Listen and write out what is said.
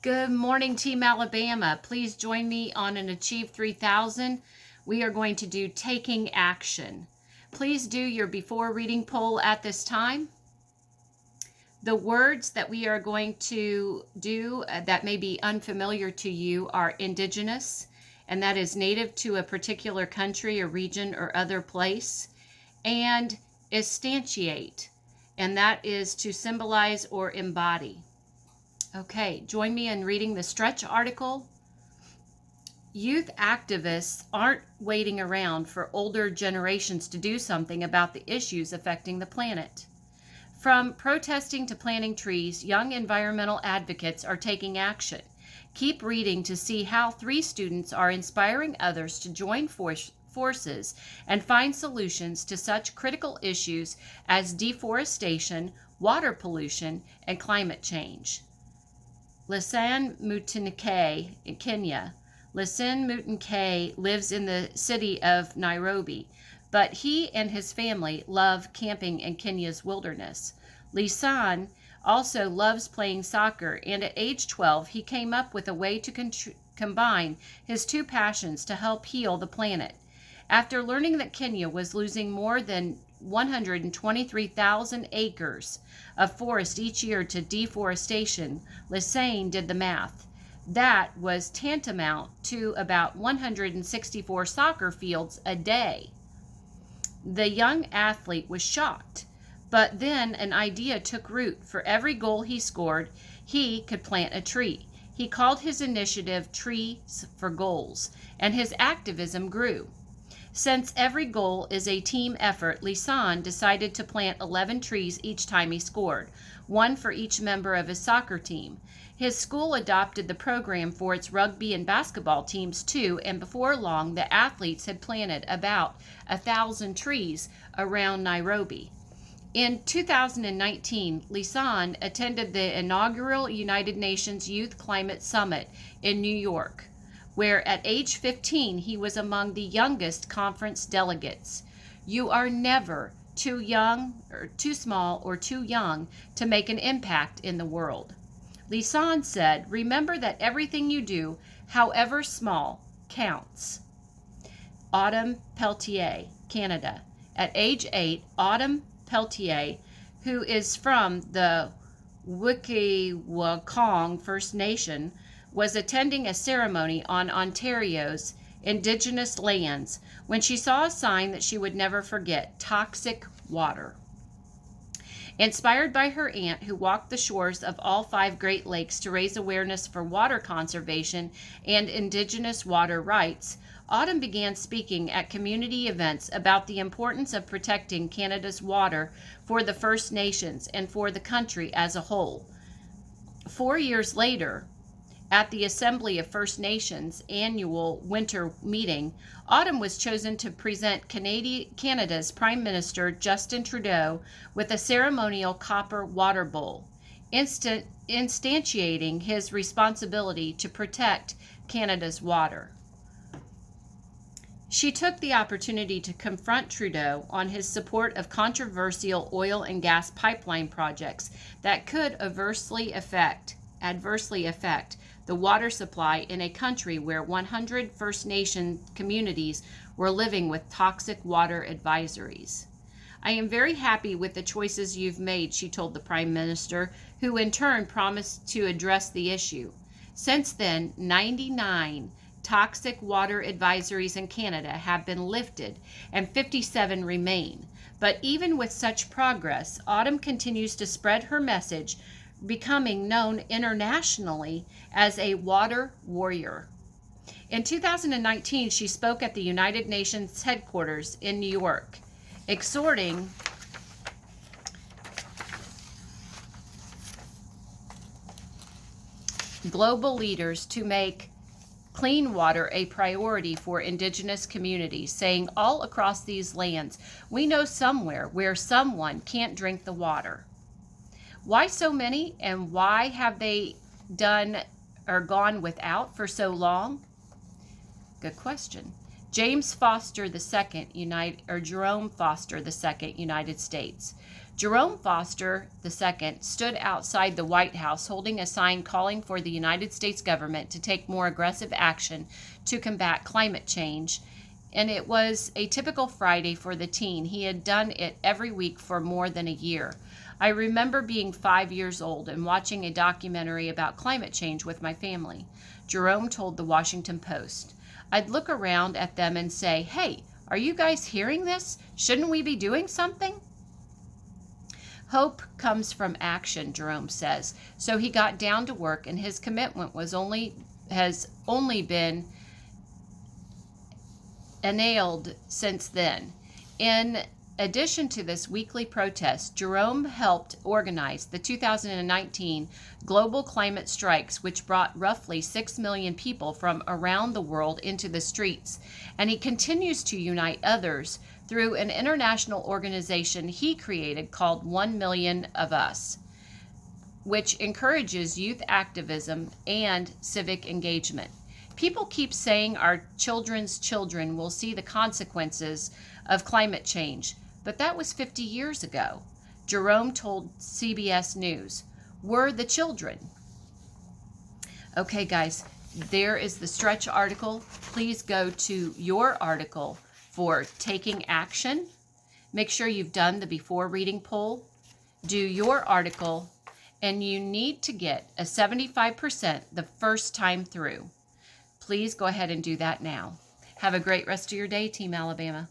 Good morning, Team Alabama. Please join me on an Achieve3000. We are going to do taking action. Please do your before reading poll at this time. The words that we are going to do that may be unfamiliar to you are indigenous, and that is native to a particular country or region or other place, and instantiate, and that is to symbolize or embody. Okay, join me in reading the Stretch article. Youth activists aren't waiting around for older generations to do something about the issues affecting the planet. From protesting to planting trees, young environmental advocates are taking action. Keep reading to see how 3 students are inspiring others to join forces and find solutions to such critical issues as deforestation, water pollution, and climate change. Lisan Mutinike in Kenya. Lisan Mutinike lives in the city of Nairobi, but he and his family love camping in Kenya's wilderness. Lisan also loves playing soccer, and at age 12, he came up with a way to combine his 2 passions to help heal the planet. After learning that Kenya was losing more than 123,000 acres of forest each year to deforestation, Lisan did the math. That was tantamount to about 164 soccer fields a day. The young athlete was shocked, but then an idea took root. For every goal he scored, he could plant a tree. He called his initiative Trees for Goals, and his activism grew. Since every goal is a team effort, Lisan decided to plant 11 trees each time he scored, 1 for each member of his soccer team. His school adopted the program for its rugby and basketball teams too, and before long the athletes had planted about 1,000 trees around Nairobi. In 2019, Lisan attended the inaugural United Nations Youth Climate Summit in New York, where at age 15 he was among the youngest conference delegates. You are never too young or too small or too young to make an impact in the world. Lisan said, "Remember that everything you do, however small, counts." Autumn Peltier, Canada. At age 8, Autumn Peltier, who is from the Wikigwakong First Nation, was attending a ceremony on Ontario's Indigenous lands when she saw a sign that she would never forget: toxic water. Inspired by her aunt, who walked the shores of all 5 Great Lakes to raise awareness for water conservation and Indigenous water rights, Autumn began speaking at community events about the importance of protecting Canada's water for the First Nations and for the country as a whole. 4 years later, at the Assembly of First Nations annual winter meeting, Autumn was chosen to present Canada's Prime Minister Justin Trudeau with a ceremonial copper water bowl, instantiating his responsibility to protect Canada's water. She took the opportunity to confront Trudeau on his support of controversial oil and gas pipeline projects that could adversely affect the water supply in a country where 100 First Nation communities were living with toxic water advisories. "I am very happy with the choices you've made," she told the Prime Minister, who in turn promised to address the issue. Since then, 99 toxic water advisories in Canada have been lifted and 57 remain. But even with such progress, Autumn continues to spread her message, becoming known internationally as a water warrior. In 2019, she spoke at the United Nations headquarters in New York, exhorting global leaders to make clean water a priority for Indigenous communities, saying, "All across these lands, we know somewhere where someone can't drink the water." Why so many, and why have they gone without for so long? Good question. Jerome Foster II, United States. Jerome Foster II stood outside the White House holding a sign calling for the United States government to take more aggressive action to combat climate change. And it was a typical Friday for the teen. He had done it every week for more than a year. I remember being 5 years old and watching a documentary about climate change with my family. Jerome told the Washington Post. I'd look around at them and say, "Hey, are you guys hearing this? Shouldn't we be doing something?" Hope comes from action, Jerome says. So he got down to work, and his commitment has only been annulled since then. In addition to this weekly protest, Jerome helped organize the 2019 global climate strikes, which brought roughly 6 million people from around the world into the streets, and he continues to unite others through an international organization he created called 1 Million of Us, which encourages youth activism and civic engagement. People keep saying our children's children will see the consequences of climate change, but that was 50 years ago. Jerome told CBS News, "We're the children." Okay, guys, there is the stretch article. Please go to your article for taking action. Make sure you've done the before reading poll. Do your article, and you need to get a 75% the first time through. Please go ahead and do that now. Have a great rest of your day, Team Alabama.